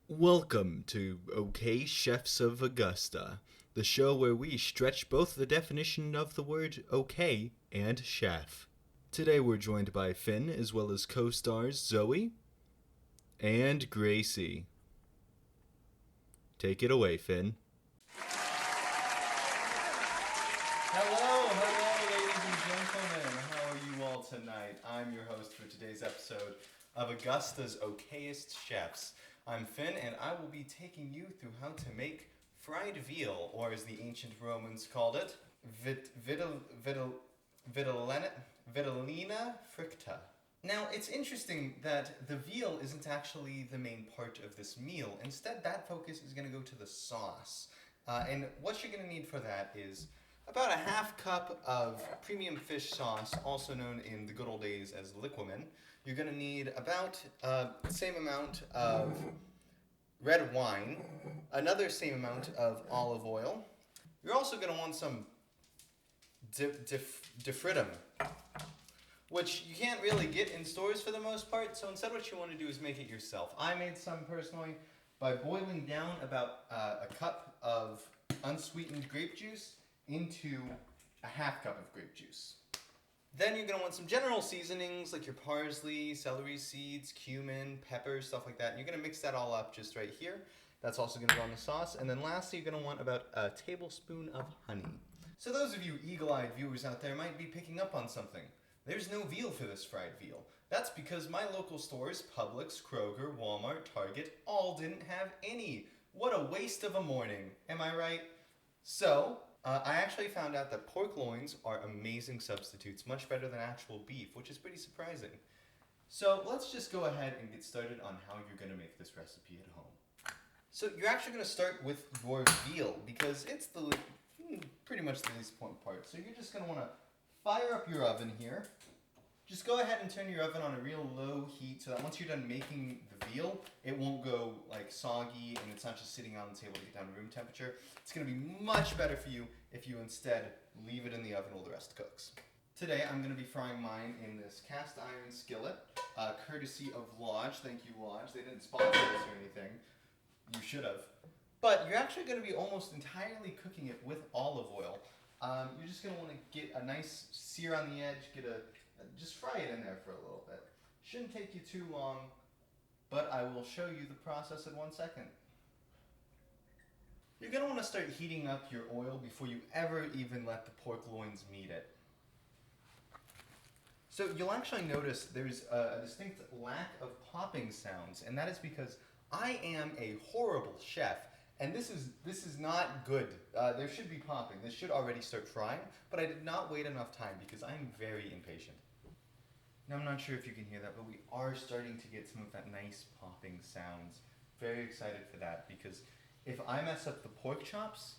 Welcome to OK Chefs of Augusta, the show where we stretch both the definition of the word OK and chef. Today we're joined by Finn, as well as co-stars Zoe and Gracie. Take it away, Finn. Hello, ladies and gentlemen. How are you all tonight? I'm your host for today's episode of Augusta's Okayest Chefs. I'm Finn, and I will be taking you through how to make fried veal, or as the ancient Romans called it, vitellina fricta. Now, it's interesting that the veal isn't actually the main part of this meal. Instead, that focus is going to go to the sauce. And what you're going to need for that is about a half cup of premium fish sauce, also known in the good old days as liquamen. You're going to need about the same amount of red wine, another same amount of olive oil. You're also going to want some difritum, which you can't really get in stores for the most part, so instead what you want to do is make it yourself. I made some personally by boiling down about a cup of unsweetened grape juice into a half cup of grape juice. Then you're going to want some general seasonings like your parsley, celery seeds, cumin, pepper, stuff like that. And you're going to mix that all up just right here. That's also going to go on the sauce. And then lastly, you're going to want about a tablespoon of honey. So those of you eagle-eyed viewers out there might be picking up on something. There's no veal for this fried veal. That's because my local stores, Publix, Kroger, Walmart, Target, all didn't have any. What a waste of a morning. Am I right? So I actually found out that pork loins are amazing substitutes, much better than actual beef, which is pretty surprising. So let's just go ahead and get started on how you're going to make this recipe at home. So you're actually going to start with your veal because it's pretty much the least important part. So you're just going to want to fire up your oven here. Just go ahead and turn your oven on a real low heat so that once you're done making the veal, it won't go like soggy and it's not just sitting on the table to get down to room temperature. It's going to be much better for you if you instead leave it in the oven while the rest cooks. Today I'm going to be frying mine in this cast iron skillet, courtesy of Lodge. Thank you, Lodge. They didn't sponsor this or anything. You should have. But you're actually going to be almost entirely cooking it with olive oil. You're just going to want to get a nice sear on the edge, just fry it in there for a little bit. Shouldn't take you too long, but I will show you the process in 1 second. You're going to want to start heating up your oil before you ever even let the pork loins meet it. So you'll actually notice there's a distinct lack of popping sounds, and that is because I am a horrible chef, and this is not good. There should be popping. This should already start frying, but I did not wait enough time because I'm very impatient. Now, I'm not sure if you can hear that, but we are starting to get some of that nice popping sounds. Very excited for that because if I mess up the pork chops,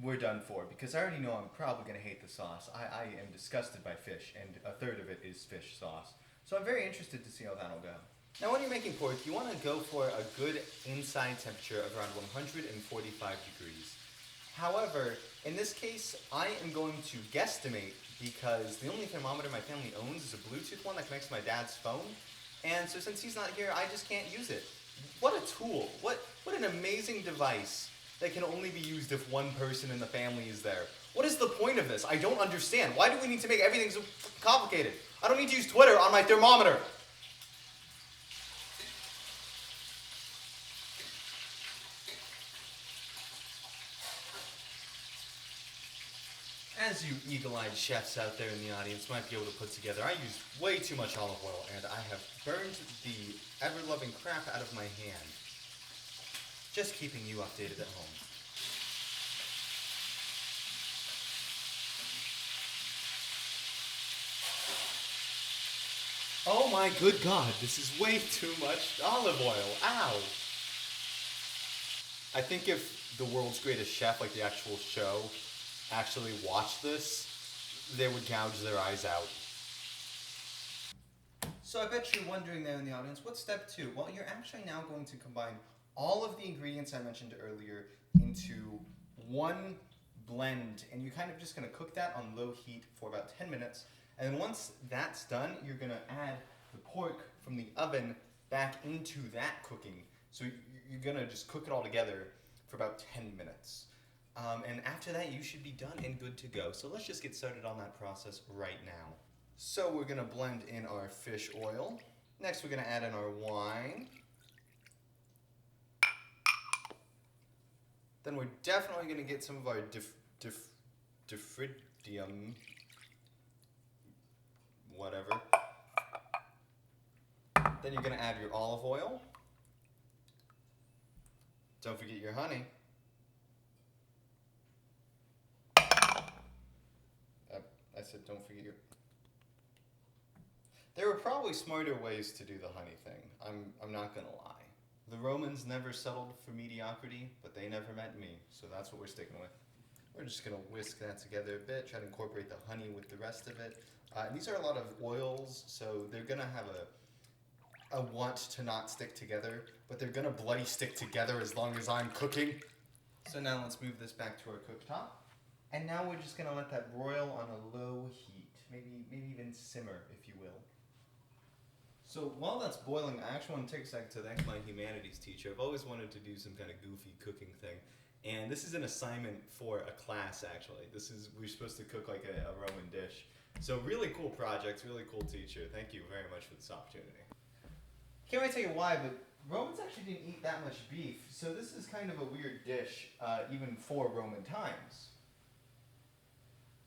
we're done for because I already know I'm probably going to hate the sauce. I am disgusted by fish, and a third of it is fish sauce. So I'm very interested to see how that'll go. Now, when you're making pork, you want to go for a good inside temperature of around 145 degrees. However, in this case, I am going to guesstimate because the only thermometer my family owns is a Bluetooth one that connects to my dad's phone. And so since he's not here, I just can't use it. What a tool. What an amazing device that can only be used if one person in the family is there. What is the point of this? I don't understand. Why do we need to make everything so complicated? I don't need to use Twitter on my thermometer. As you eagle-eyed chefs out there in the audience might be able to put together, I used way too much olive oil, and I have burned the ever-loving crap out of my hand. Just keeping you updated at home. Oh my good God, this is way too much olive oil. Ow! I think if the world's greatest chef, like the actual show, actually watched this, they would gouge their eyes out. So I bet you're wondering there in the audience, what's step 2? Well, you're actually now going to combine all of the ingredients I mentioned earlier into one blend, and you're kind of just going to cook that on low heat for about 10 minutes. And then once that's done, you're going to add the pork from the oven back into that cooking. So you're gonna just cook it all together for about 10 minutes. And after that, you should be done and good to go. So let's just get started on that process right now. So we're gonna blend in our fish oil. Next, we're gonna add in our wine. Then we're definitely gonna get some of our diffridium, whatever. Then you're gonna add your olive oil. Don't forget your honey. I said don't forget your... There were probably smarter ways to do the honey thing. I'm not gonna lie. The Romans never settled for mediocrity, but they never met me, so that's what we're sticking with. We're just gonna whisk that together a bit, try to incorporate the honey with the rest of it. And these are a lot of oils, so they're gonna have a want to not stick together, but they're gonna bloody stick together as long as I'm cooking. So now let's move this back to our cooktop. And now we're just gonna let that broil on a low heat, maybe even simmer, if you will. So while that's boiling, I actually want to take a second to thank my humanities teacher. I've always wanted to do some kind of goofy cooking thing. And this is an assignment for a class, actually. We're supposed to cook like a Roman dish. So really cool project, really cool teacher. Thank you very much for this opportunity. Can't really tell you why, but Romans actually didn't eat that much beef. So this is kind of a weird dish, even for Roman times.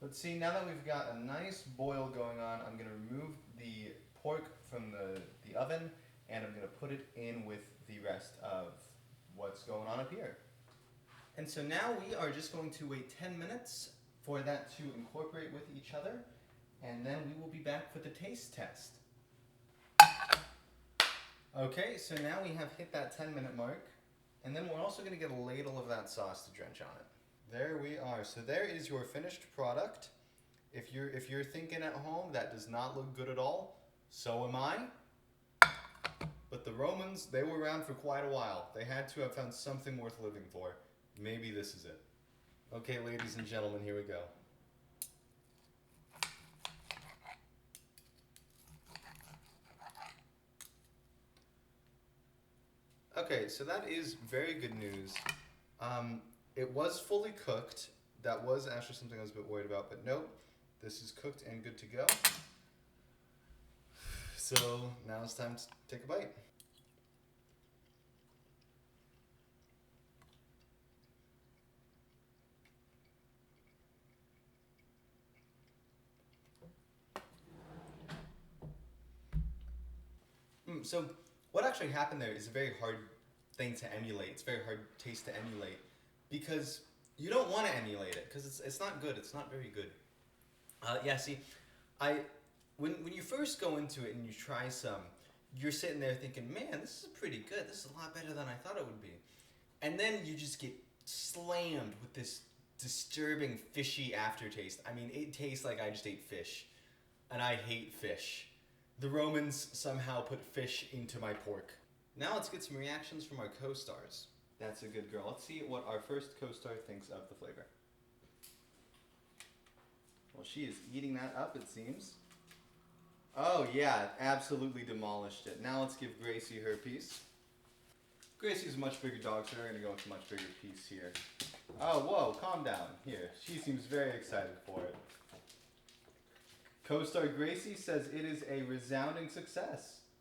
But see, now that we've got a nice boil going on, I'm going to remove the pork from the oven, and I'm going to put it in with the rest of what's going on up here. And so now we are just going to wait 10 minutes for that to incorporate with each other, and then we will be back for the taste test. Okay, so now we have hit that 10-minute mark, and then we're also going to get a ladle of that sauce to drench on it. There we are. So there is your finished product. If you're thinking at home that does not look good at all, so am I. But the Romans, they were around for quite a while. They had to have found something worth living for. Maybe this is it. Okay, ladies and gentlemen, here we go. Okay, so that is very good news. It was fully cooked. That was actually something I was a bit worried about, but nope. This is cooked and good to go. So now it's time to take a bite. So what actually happened there is a very hard thing to emulate. It's a very hard taste to emulate because you don't want to emulate it because it's not good. It's not very good. Yeah, see, when you first go into it and you try some, you're sitting there thinking, man, this is pretty good. This is a lot better than I thought it would be. And then you just get slammed with this disturbing fishy aftertaste. I mean, it tastes like I just ate fish, and I hate fish. The Romans somehow put fish into my pork. Now let's get some reactions from our co-stars. That's a good girl. Let's see what our first co-star thinks of the flavor. Well, she is eating that up, it seems. Oh yeah, absolutely demolished it. Now let's give Gracie her piece. Gracie's a much bigger dog, so we're going to go with a much bigger piece here. Oh, whoa, calm down. Here, she seems very excited for it. Co-star Gracie says it is a resounding success.